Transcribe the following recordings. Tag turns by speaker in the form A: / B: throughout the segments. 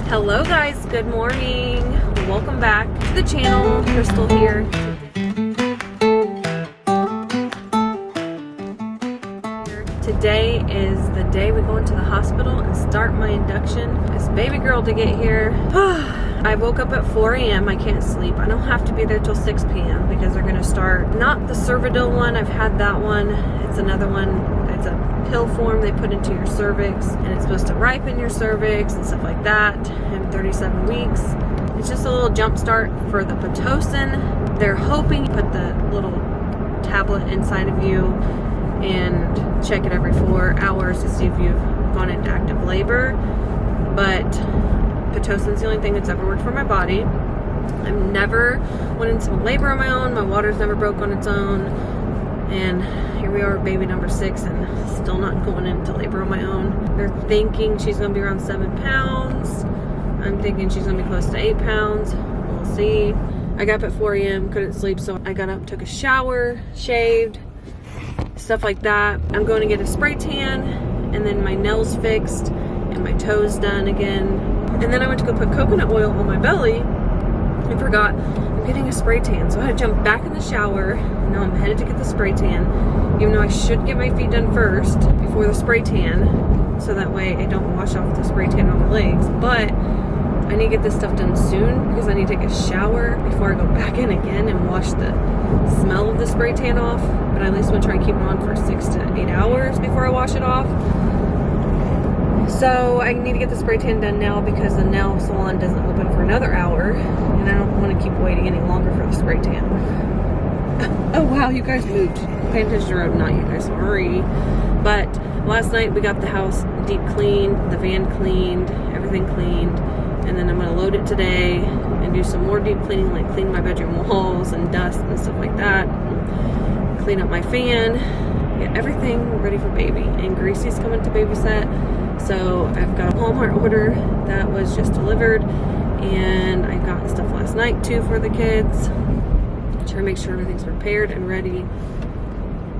A: Hello guys, good morning. Welcome back to the channel. Crystal here. Today is the day we go into the hospital and start my induction. This baby girl to get here. I woke up at 4 a.m. I can't sleep. I don't have to be there till 6 p.m. because they're gonna start, not the Cervidil one, I've had that one. It's another one. It's a pill form they put into your cervix and it's supposed to ripen your cervix and stuff like that in 37 weeks. It's just a little jump start for the Pitocin. They're hoping you put the little tablet inside of you and check it every 4 hours to see if you've gone into active labor. But Pitocin's the only thing that's ever worked for my body. I've never went into labor on my own. My water's never broke on its own. And here we are, baby number 6, and still not going into labor on my own. They're thinking she's gonna be around 7 pounds. I'm thinking she's gonna be close to 8 pounds. We'll see. I got up at 4 a.m., couldn't sleep, so I got up, took a shower, shaved, stuff like that. I'm going to get a spray tan, and then my nails fixed, and my toes done again. And then I went to go put coconut oil on my belly and forgot I'm getting a spray tan. So I had to jump back in the shower. Now I'm headed to get the spray tan, even though I should get my feet done first before the spray tan, so that way I don't wash off the spray tan on my legs. But I need to get this stuff done soon because I need to take a shower before I go back in again and wash the smell of the spray tan off. But I at least want to try and keep it on for 6 to 8 hours before I wash it off. So I need to get the spray tan done now because the nail salon doesn't open for another hour, and I don't want to keep waiting any longer for the spray tan. Oh wow, you guys moved. Paying attention to the road, not you guys, sorry. But last night we got the house deep cleaned, the van cleaned, everything cleaned, and then I'm gonna load it today and do some more deep cleaning, like clean my bedroom walls and dust and stuff like that. Clean up my fan, get everything ready for baby. And Gracie's coming to babysit. So I've got a Walmart order that was just delivered, and I got stuff last night too for the kids. Try to make sure everything's prepared and ready.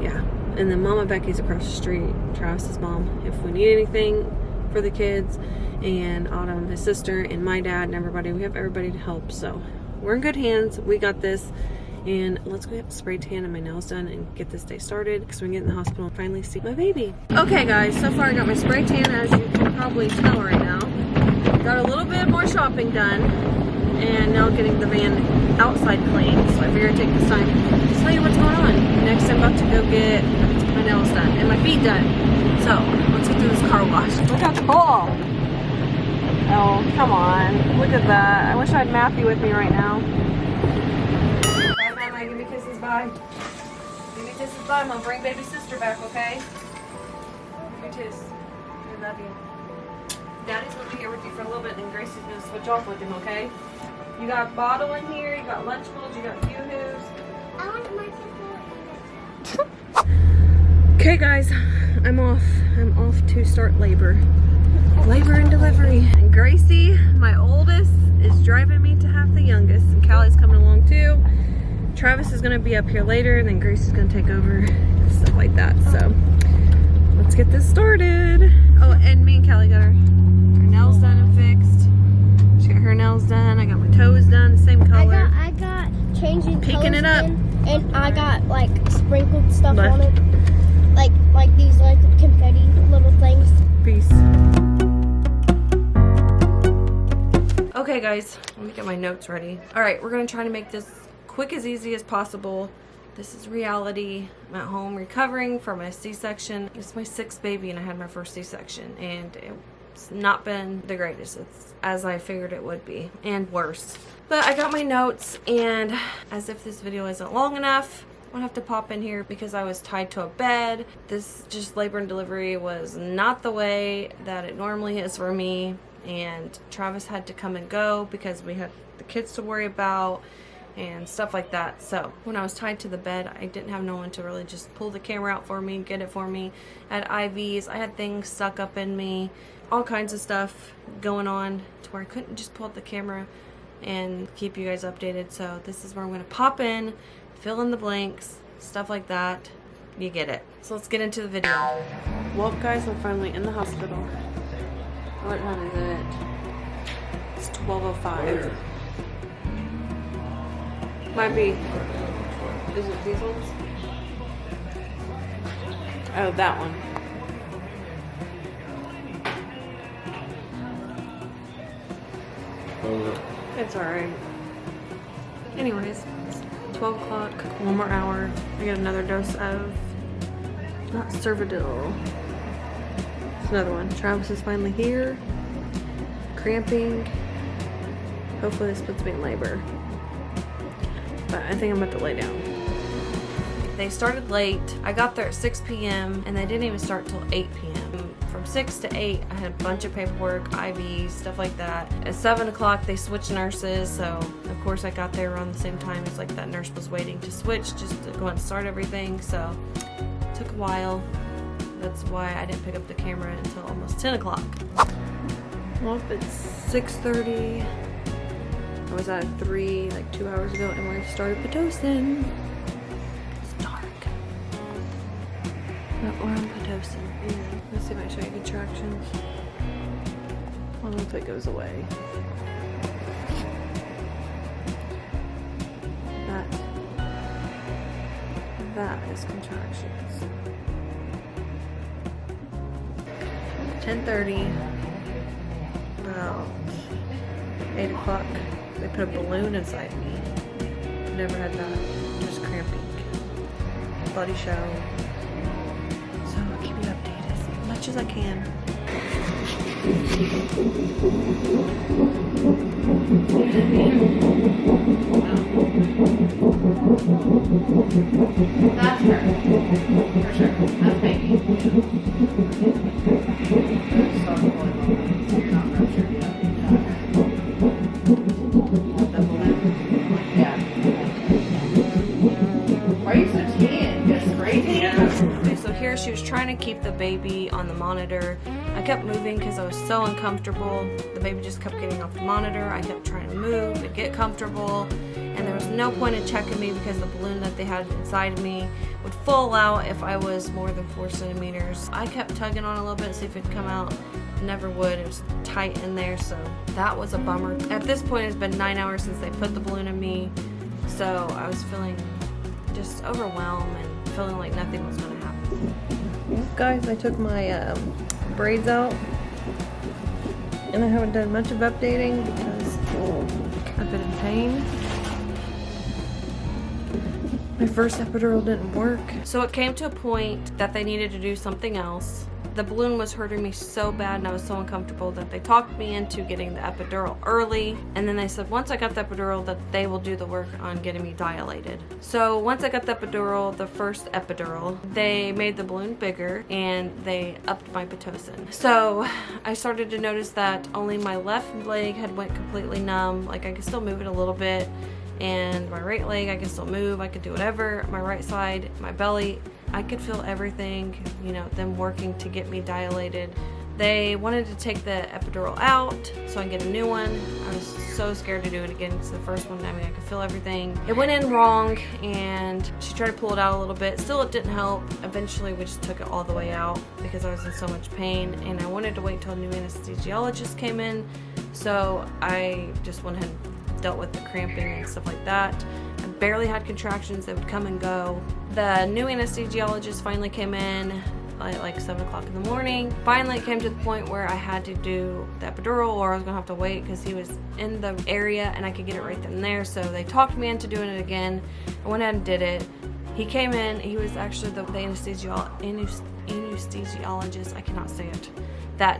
A: Yeah. And then Mama Becky's across the street, Travis's mom, if we need anything for the kids, and Autumn, his sister, and my dad, and everybody. We have everybody to help, so we're in good hands. We got this. And let's go get the spray tan and my nails done and get this day started because we can get in the hospital and finally see my baby. Okay guys, so far I got my spray tan, as you can probably tell right now. Got a little bit more shopping done, and now getting the van outside clean. So I figured I'd take this time to tell you what's going on. Next I'm about to go get my nails done and my feet done. So let's get through this car wash. Look how tall. Oh, come on. Look at that. I wish I had Matthew with me right now. Give me kisses, bye. Give me kisses, bye. I'm gonna bring baby sister back, okay? Give me a kiss. I love you. Daddy's gonna be here with you for a little bit, and then Gracie's gonna switch off with him, okay? You got a bottle in here, you got Lunchables, you got Yoo-Hoos.
B: I want my
A: Okay, guys, I'm off. I'm off to start labor. Labor and delivery. And Gracie, my oldest, is driving me to have the youngest, and Callie's coming along too. Travis is gonna be up here later, and then Grace is gonna take over and stuff like that. So let's get this started. Oh, and me and Callie got our nails done and fixed. She got her nails done. I got my toes done, the same color.
B: I got changing
A: Picking
B: toes
A: it up.
B: and I got like sprinkled stuff on it, like these like confetti little things.
A: Peace. Okay, guys, let me get my notes ready. All right, we're gonna try to make this quick as easy as possible. This is reality. I'm at home recovering from a C-section. It's my 6th baby, and I had my first C-section, and it's not been the greatest. It's as I figured it would be, and worse. But I got my notes, and as if this video isn't long enough, I'm gonna have to pop in here because I was tied to a bed. This just labor and delivery was not the way that it normally is for me, and Travis had to come and go because we had the kids to worry about and stuff like that. So when I was tied to the bed, I didn't have no one to really just pull the camera out for me, get it for me. I had IVs, I had things stuck up in me, all kinds of stuff going on to where I couldn't just pull out the camera and keep you guys updated. So this is where I'm gonna pop in, fill in the blanks, stuff like that. You get it. So let's get into the video. Well guys, I'm finally in the hospital. What time is it? 12:05. Might be. Is it these ones? Oh, that one. It's alright. Anyways, it's 12 o'clock, one more hour. I get another dose of, not Cervidil. It's another one. Travis is finally here. Cramping. Hopefully this puts me in labor. But I think I'm about to lay down. They started late. I got there at 6 p.m. and they didn't even start till 8 p.m. From 6 to 8, I had a bunch of paperwork, IVs, stuff like that. At 7 o'clock, they switched nurses, so of course I got there around the same time as like that nurse was waiting to switch just to go and start everything, so it took a while. That's why I didn't pick up the camera until almost 10 o'clock. Well, it's 6:30. I was at 3 like 2 hours ago and we started Pitocin. We're on Pitocin. Let's see if I show you contractions. I don't know if it goes away. That is contractions. 10:30. About 8 o'clock. They put a balloon inside me. Never had that. Just cramping. Bloody show. As much as I can.
C: That's her. For sure. That's baby. So you're not ruptured yet. Yeah. Why are you so tan? It's crazy.
A: Okay, so here she was trying to keep the baby on the monitor. I kept moving because I was so uncomfortable. The baby just kept getting off the monitor. I kept trying to move and get comfortable. And there was no point in checking me because the balloon that they had inside of me would fall out if I was more than 4 centimeters. I kept tugging on a little bit to see if it'd come out. It never would. It was tight in there, so that was a bummer. At this point, it's been 9 hours since they put the balloon in me. So I was feeling just overwhelmed and feeling like nothing was going to happen. Guys, I took my braids out and I haven't done much of updating because I've been in pain. My first epidural didn't work. So it came to a point that they needed to do something else. The balloon was hurting me so bad and I was so uncomfortable that they talked me into getting the epidural early. And then they said once I got the epidural that they will do the work on getting me dilated. So once I got the epidural, the first epidural, they made the balloon bigger and they upped my Pitocin. So I started to notice that only my left leg had went completely numb. Like I could still move it a little bit. And my right leg, I can still move, I could do whatever. My right side, my belly, I could feel everything, you know, them working to get me dilated. They wanted to take the epidural out so I can get a new one. I was so scared to do it again because the first one, I mean, I could feel everything. It went in wrong and she tried to pull it out a little bit. Still, it didn't help. Eventually, we just took it all the way out because I was in so much pain and I wanted to wait till a new anesthesiologist came in. So I just went ahead and dealt with the cramping and stuff like that. I barely had contractions. They would come and go. The new anesthesiologist finally came in like 7 o'clock in the morning. Finally, it came to the point where I had to do the epidural or I was gonna have to wait because he was in the area and I could get it right then and there. So they talked me into doing it again. I went ahead and did it. He came in. He was actually the anesthesiologist, I cannot say it, that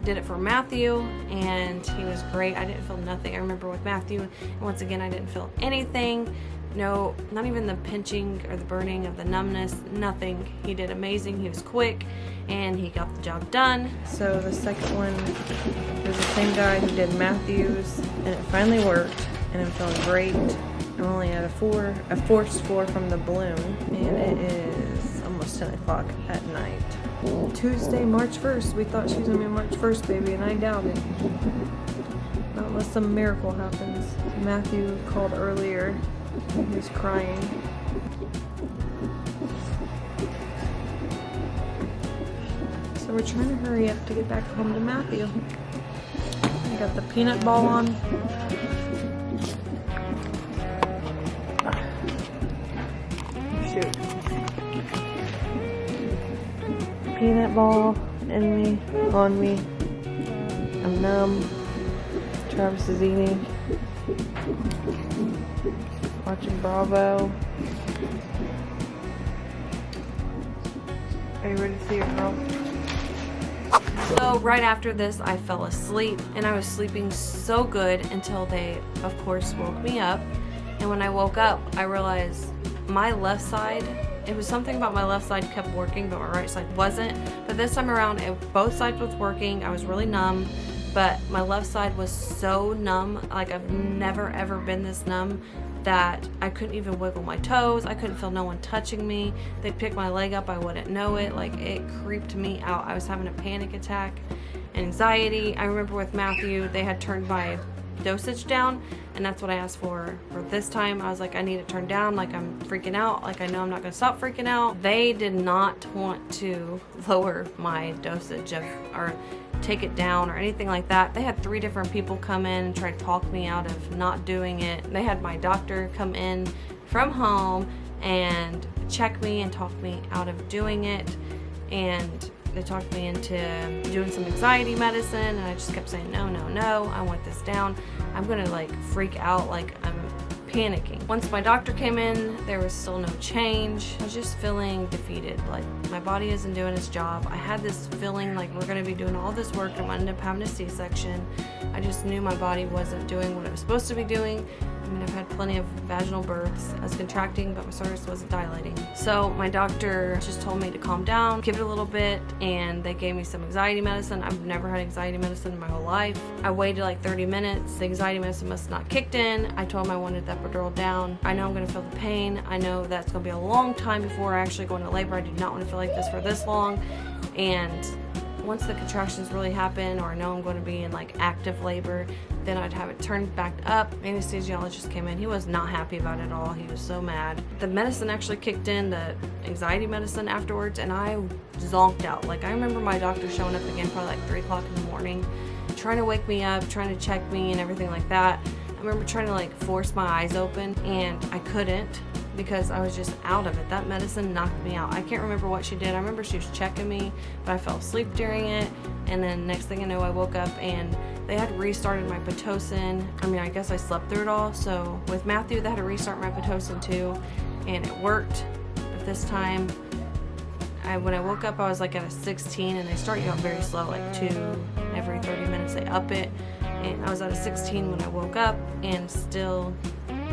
A: did it for Matthew, and he was great. I didn't feel nothing. I remember with Matthew, and once again, I didn't feel anything. No, not even the pinching or the burning of the numbness, nothing. He did amazing. He was quick, and he got the job done. So the second one was the same guy who did Matthew's, and it finally worked, and I'm feeling great. I'm only at a forced 4 from the balloon, and it is almost 10 o'clock at night. Tuesday, March 1st. We thought she was going to be March 1st, baby, and I doubt it. Not unless some miracle happens. Matthew called earlier. He was crying. So we're trying to hurry up to get back home to Matthew. Got the peanut ball on. Shoot. Peanut ball in me, on me. I'm numb. Travis is eating. Watching Bravo. Are you ready to see your girl? So right after this, I fell asleep, and I was sleeping so good until they, of course, woke me up. And when I woke up, I realized my left side, it was something about my left side kept working, but my right side wasn't. But this time around, both sides was working. I was really numb, but my left side was so numb. Like, I've never ever been this numb that I couldn't even wiggle my toes. I couldn't feel no one touching me. They'd pick my leg up, I wouldn't know it. Like, it creeped me out. I was having a panic attack, anxiety. I remember with Matthew, they had turned my dosage down, and that's what I asked for this time. I was like, I need it turned down. Like, I'm freaking out. Like, I know I'm not gonna stop freaking out. They did not want to lower my dosage or take it down or anything like that. They had 3 different people come in and try to talk me out of not doing it. They had my doctor come in from home and check me and talk me out of doing it, and they talked me into doing some anxiety medicine, and I just kept saying, no, no, no, I want this down. I'm gonna like freak out, like I'm panicking. Once my doctor came in, there was still no change. I was just feeling defeated. Like, my body isn't doing its job. I had this feeling like we're gonna be doing all this work and I'm gonna end up having a C-section. I just knew my body wasn't doing what it was supposed to be doing. I mean, I've had plenty of vaginal births. I was contracting, but my cervix wasn't dilating. So my doctor just told me to calm down, give it a little bit, and they gave me some anxiety medicine. I've never had anxiety medicine in my whole life. I waited like 30 minutes. The anxiety medicine must have not kicked in. I told him I wanted the epidural down. I know I'm gonna feel the pain. I know that's gonna be a long time before I actually go into labor. I do not want to feel like this for this long. And once the contractions really happen, or I know I'm going to be in like active labor, then I'd have it turned back up. Anesthesiologist came in. He was not happy about it at all. He was so mad. The medicine actually kicked in, the anxiety medicine afterwards, and I zonked out. Like, I remember my doctor showing up again probably like 3 o'clock in the morning, trying to wake me up, trying to check me and everything like that. I remember trying to like force my eyes open, and I couldn't, because I was just out of it. That medicine knocked me out. I can't remember what she did. I remember she was checking me, but I fell asleep during it. And then next thing I know, I woke up and they had restarted my Pitocin. I mean, I guess I slept through it all. So with Matthew, they had to restart my Pitocin too, and it worked. But this time, when I woke up, I was like at a 16, and they start you out very slow, like 2 every 30 minutes. They up it, and I was at a 16 when I woke up, and still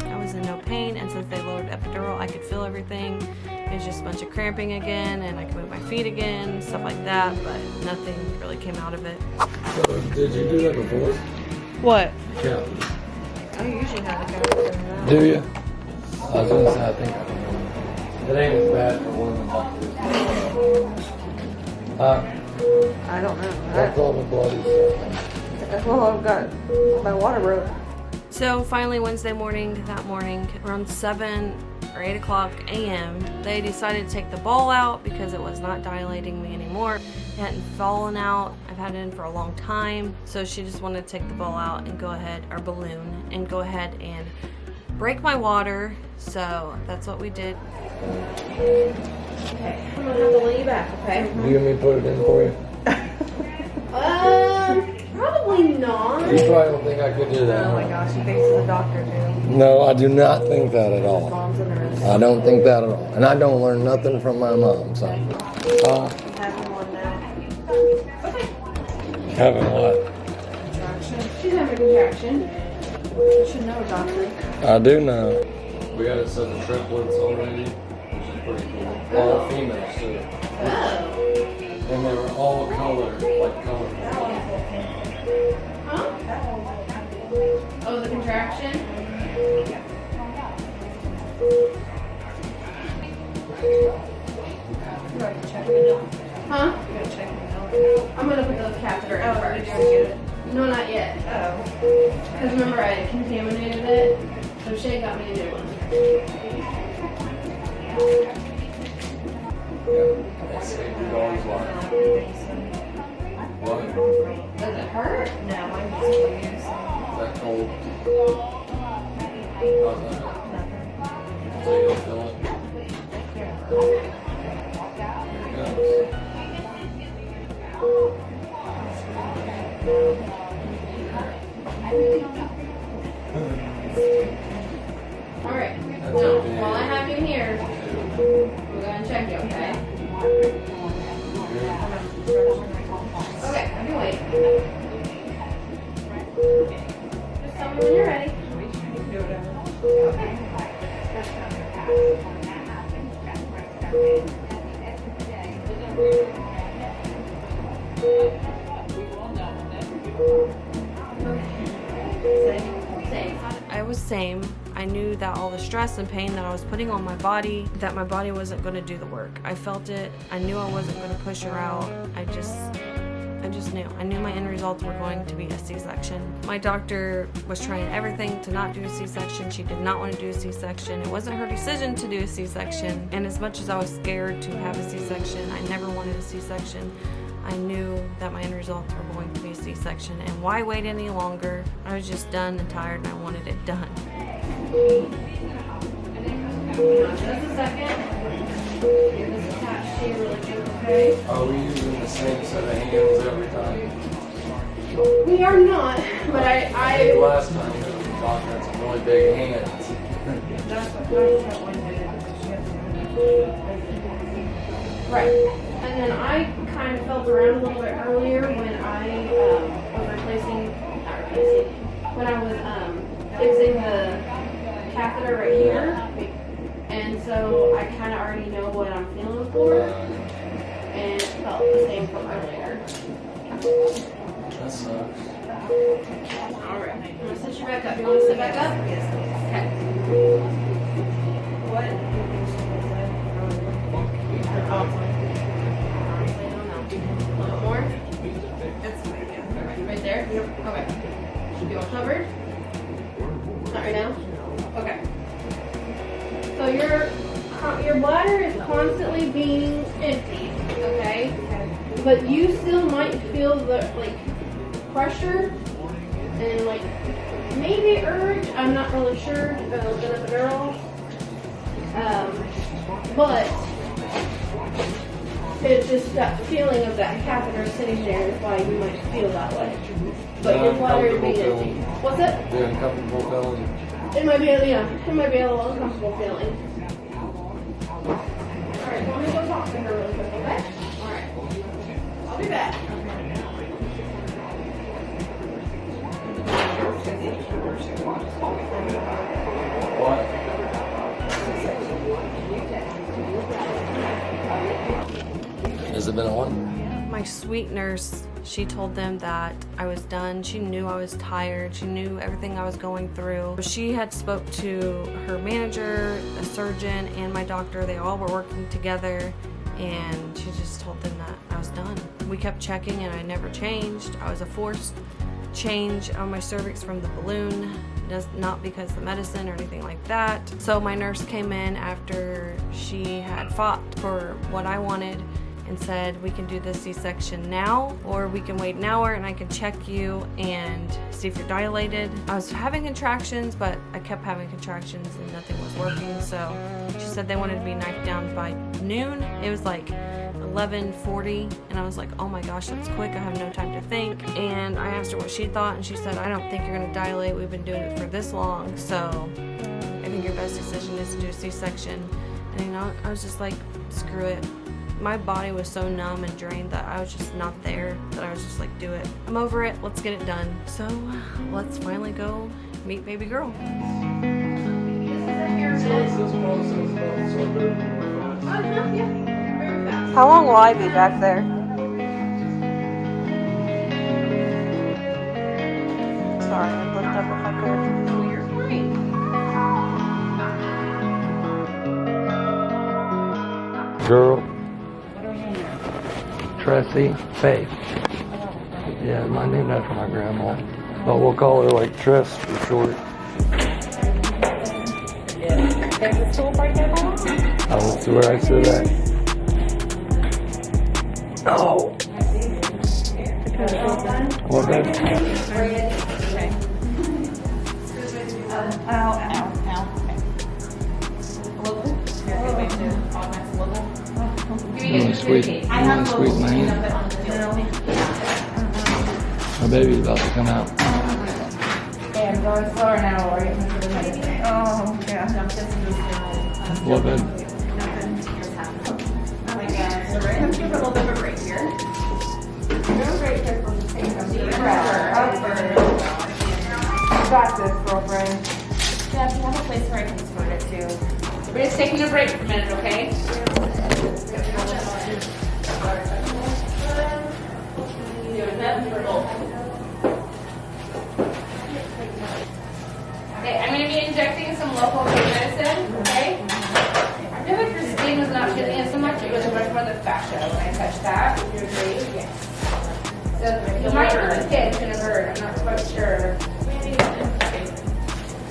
A: I was in no pain. And since they lowered epidural, I could feel everything. It was just a bunch of cramping again, and I could move my feet again, stuff like that, but nothing really came out of it.
D: So, did you do that before?
A: What?
D: Yeah.
A: I usually have a count.
D: Do you? I was gonna say, I think I can remember. It ain't as bad for women like this.
A: I don't know.
D: That's all the bloody.
A: Well, I've got my water broke. So finally Wednesday morning, that morning, around 7 or 8 o'clock a.m., they decided to take the ball out because it was not dilating me anymore. It hadn't fallen out. I've had it in for a long time. So she just wanted to take the ball out and go ahead, or balloon, and go ahead and break my water. So that's what we did. Okay, I'm gonna have to lay you back, okay?
D: You and me put it in for you?
B: Probably not.
D: You probably don't think I could do that.
A: Oh my gosh, she thinks he's a doctor too.
D: No, I do not think that at
A: His
D: all.
A: mom's a nurse.
D: I don't think that at all. And I don't learn nothing from my mom, so.
A: You have him on now.
D: Having what?
A: Contraction.
B: She's having a contraction.
A: You should know, doctor.
D: I do know. We got a set of triplets already, which is pretty cool. All females too. And they were all colored, like colored.
B: Huh? Oh, the contraction? Huh? I'm gonna put the catheter in first. No, not yet. Oh. Because remember, I contaminated it, so Shay got me a new one.
D: Yeah, they saved your dog's life. What?
B: Does it hurt?
C: No, I'm just confused.
D: That cold. How's that?
C: Nothing.
D: So you don't feel it? Here it goes.
B: Alright.
D: That's
B: Now,
D: okay.
B: while I have you here, we're gonna check you, okay? Okay, I can wait. Just tell me when you're ready.
A: I was same. I knew that all the stress and pain that I was putting on my body, that my body wasn't going to do the work. I felt it. I knew I wasn't going to push her out. I just knew. I knew my end results were going to be a C-section. My doctor was trying everything to not do a C-section. She did not want to do a C-section. It wasn't her decision to do a C-section. And as much as I was scared to have a C-section, I never wanted a C-section. I knew that my end results were going to be a C-section, and why wait any longer? I was just done and tired, and I wanted it done.
B: Just a second. Get this attached to you really good, okay?
D: Are we using the same set of hands every time?
B: We are not, but
D: I think
B: I
D: last time the doctor had some really big hands.
B: right. And then I kind of felt around a little bit earlier when I was when I was fixing the catheter right here. And so I kind of already know what I'm feeling for. And it felt the same from earlier.
D: That sucks.
B: Alright. I'm going to sit you back up. You want to sit back up?
C: Yes, please.
B: Okay.
C: What indication was that?
B: Honestly, I don't know. A little more?
C: That's fine, yeah.
B: Right there?
C: Yep.
B: Okay. You all covered? Not right now? Okay. So your bladder is constantly being emptied, okay? But you still might feel the pressure and maybe urge. I'm not really sure. You've got to look at Epidural. But it's just that feeling of that catheter sitting there is why you might feel that way. But your bladder is being empty. What's it?
D: The uncomfortable feeling.
B: It might be a little uncomfortable feeling. Alright, let me go talk to her really quick, okay? Alright. I'll be back.
D: What? Has it been on?
A: My sweet nurse, she told them that I was done. She knew I was tired. She knew everything I was going through. She had spoke to her manager, a surgeon, and my doctor. They all were working together, and she just told them that I was done. We kept checking, and I never changed. I was a forced change on my cervix from the balloon, not because of the medicine or anything like that. So my nurse came in after she had fought for what I wanted and said, we can do this C-section now, or we can wait an hour and I can check you and see if you're dilated. I was having contractions, but I kept having contractions and nothing was working. So she said they wanted to be knifed down by noon. It was like 11:40, and I was like, oh my gosh, that's quick. I have no time to think. And I asked her what she thought, and she said, I don't think you're gonna dilate. We've been doing it for this long, so I think your best decision is to do a C-section. And I was just like, screw it. My body was so numb and drained that I was just not there, that I was just like, do it. I'm over it, let's get it done. So let's finally go meet baby girl. How long will I be back there? Sorry, I'd lift up if I could.
B: You're fine.
D: Girl. Tressie Faith. Yeah, my name's after my grandma. But we'll call her like Tress for short.
C: There's a stool right there, Mom?
D: I don't see where I said that. Oh. What babe?
A: Okay.
C: Ow, ow, ow. Okay. Local? Yeah, good way to augment local.
D: Squeeze.
C: I have a
D: Squeeze my hand. My baby's about to come out.
C: Okay, I'm going slower now, or you're going to the medicine.
A: Oh, yeah.
D: What babe?
C: Oh my God. So we're going to give a little bit of a break here. Real break here for the deep breath. Got this, girlfriend. Yeah, if you have a place where I can squirt it too. We're just taking a break for a minute, okay? Okay, I'm going to be injecting some local pain medicine, okay? I feel like your skin was not feeling it so much. It was much more the fascia when I touched that. Would you agree? Yes. So you might hurt the skin. It's going to hurt. I'm not quite sure.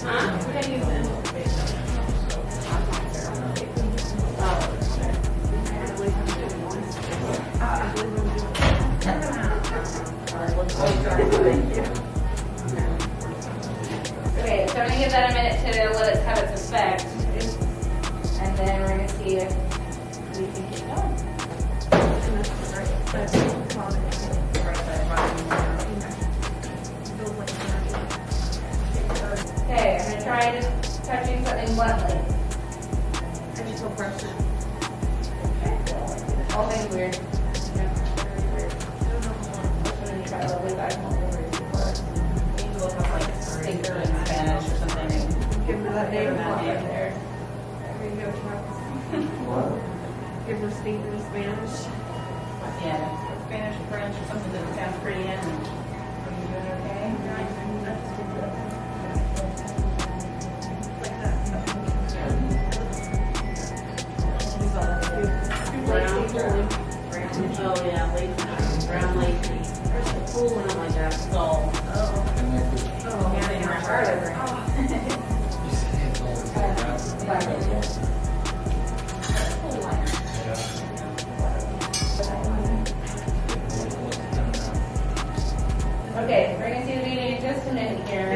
C: Huh? What are you using? Okay, so I'm going to give that a minute to let it have its effect. And then we're going to see if we can keep going. Okay, I'm going to try just touching something bluntly.
A: I just feel pressure.
C: All things weird. Yeah, very weird. I'm going to try a little bit back home. You can look up like stinker in Spanish or something.
A: Give her that name.
C: There.
A: There you go, Travis. Give her stinker in Spanish.
C: Yeah, Spanish, French, or something that sounds pretty in. Are you doing okay? Oh yeah, lazy. Brown lazy. There's a pool and I'm like that. So. Oh. Yeah, they are harder. Okay, we're going to see the video in just a minute here.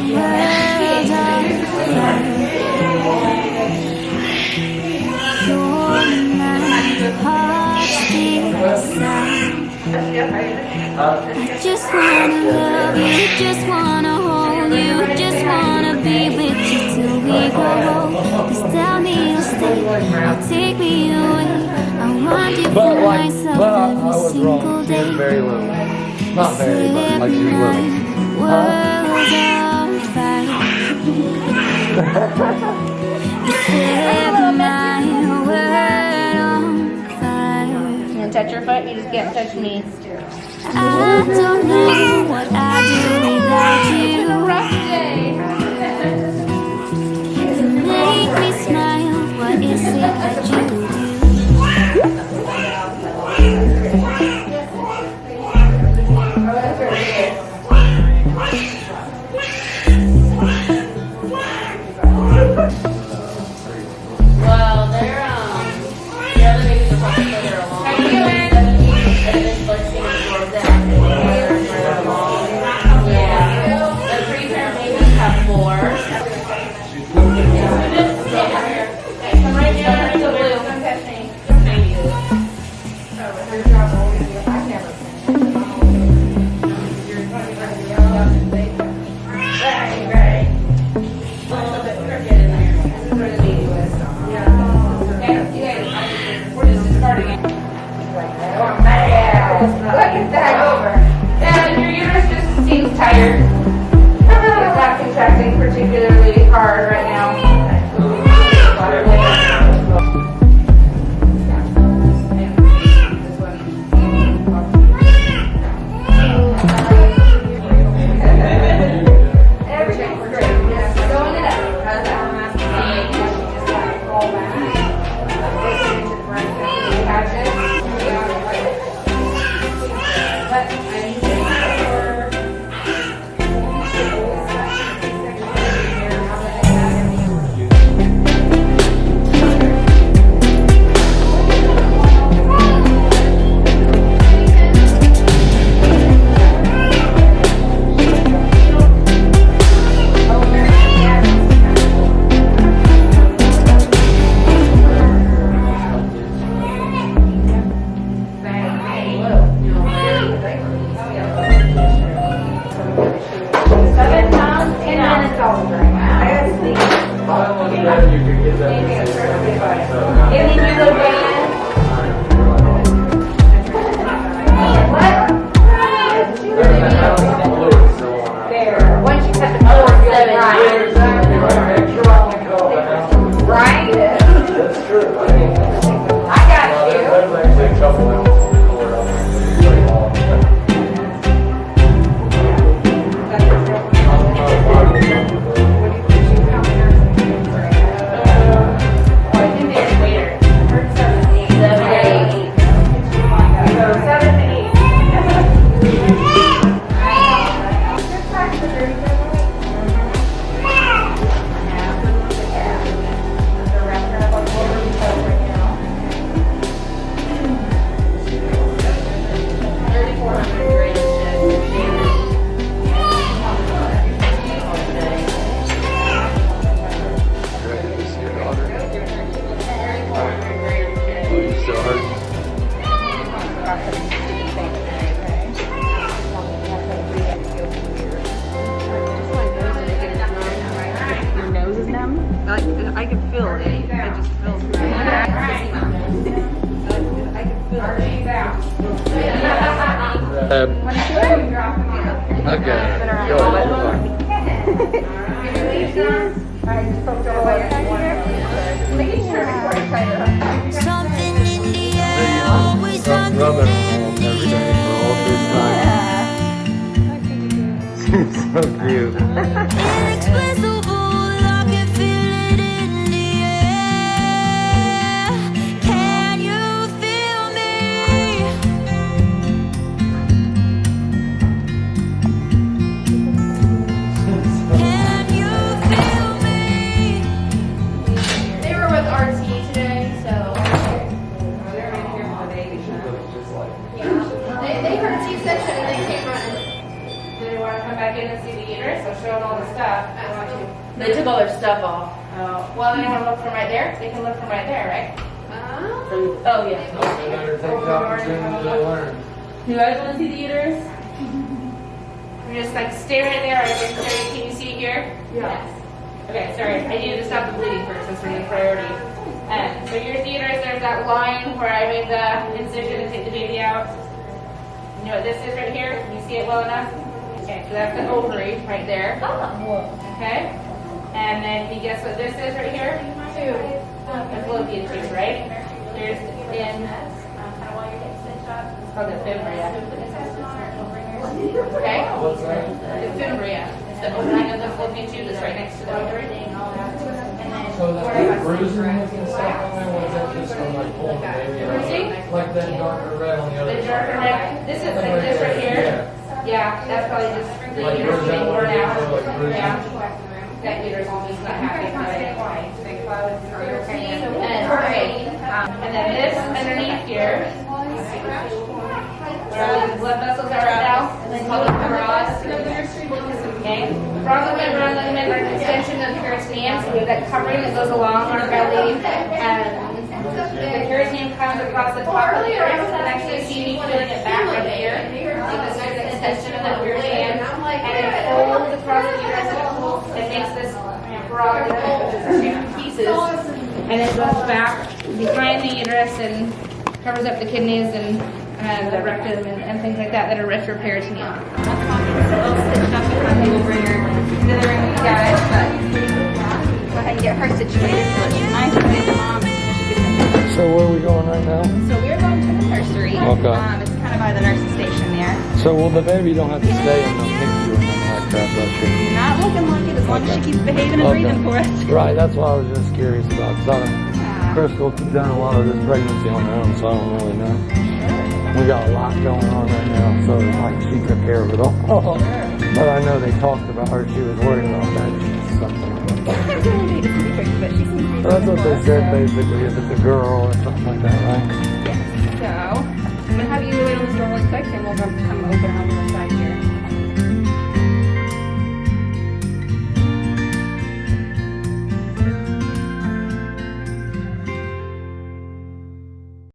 E: Yeah. Just wanna love you, just wanna hold you, just wanna be with you till we grow old. Please tell me you'll stay, or take me away. I want you for myself every single day.
D: Very little. Not very, but like she's little.
E: World's on fire. You set my world on fire.
C: You gonna touch your foot? You just can't touch me.
E: I don't know what I'd do without you.
C: Rough day.
E: You make me smile. What is it that you do?
C: Well, they're the other babies are probably further along. How you doing? Yeah. The pre-term babies have 4. Come right down to the blue. Don't touch me. Right. A little bit crooked in there. This is where the baby was. Okay, you guys, we're just starting it. Look at that over. And your uterus just seems tired. It's not contracting particularly hard right now. Everything's great. Just throwing it up. How's that? Just let it fall back. Listen into the breath. Catch it. But I need to
A: I can feel it. It just feels good. I can feel it.
D: Okay.
E: Something in the air, always something
D: Rubbing
E: in
D: almost
E: the
D: every day for all this time. So cute.
E: inexplicable. I can feel it in the air. Can you feel me? Can you feel me?
B: They were with RT today, so they heard C-section and they came running.
C: Do they want to come back in and see the uterus? I'll show them all the stuff.
B: I want to.
C: They took all their stuff off. Oh, well, they want to look from right there. They can look from right there, right? Oh, yeah.
D: Better take the opportunity to learn.
C: You guys want to see the uterus? You just like stay right there. Can you see it here? Yes. Okay, sorry. I needed to stop the bleeding first. That's really a priority. So here's the uterus. There's that line where I made the incision to take the baby out. You know what this is right here? Can you see it well enough? Okay, so that's the ovary right there. Okay. And then can you guess what this is right here? A fallopian tube, right? There's in it's called the fibria. Okay?
D: What's that?
C: The fibria. It's the opening of the fallopian tube that's right next to the ovary.
D: So that's like bruising and stuff on there, or is that just from like pulling the baby out?
C: Bruising?
D: Like that darker red on the other
C: The
D: side?
C: darker neck. This is like this right here. Yeah, that's probably just the
D: Like
C: uterus
D: bruise that
C: being
D: one,
C: worn out.
D: like bruising?
C: Yeah. That uterus is just not happy about it. And then this underneath here, where all the blood vessels are right now, it's called the bras. Okay? Bras around the ligament are an extension of the peritoneum, so we have that covering that goes along our belly. The peritoneum comes across the top of the uterus, and actually see me pulling it back right here. This is an extension of that peritoneum, and it folds across the uterus. It makes this broad pieces, and it goes back behind the uterus and covers up the kidneys and the rectum and things like that are retroperitoneal. That's over here in the room with you guys, but go ahead and get her situated so it's nice and the mom.
D: So where are we going right now?
C: So we're going to the nursery.
D: Okay.
C: It's kind of by the nurse's station there.
D: So well, the baby don't have to stay in the NICU or nothing like that, does she?
C: Not looking like it as long as she keeps behaving and breathing for us.
D: Right, that's what I was just curious about. Cause Crystal done a lot of this pregnancy on her own, so I don't really know. We got a lot going on right now, so like she took care of it all. But I know they talked about her. She was worried about that. Something. So that's what they said basically. If it's a girl or something like that, right?
C: Yes. So I'm gonna have you wait on this door 1 second. We'll come open on the side.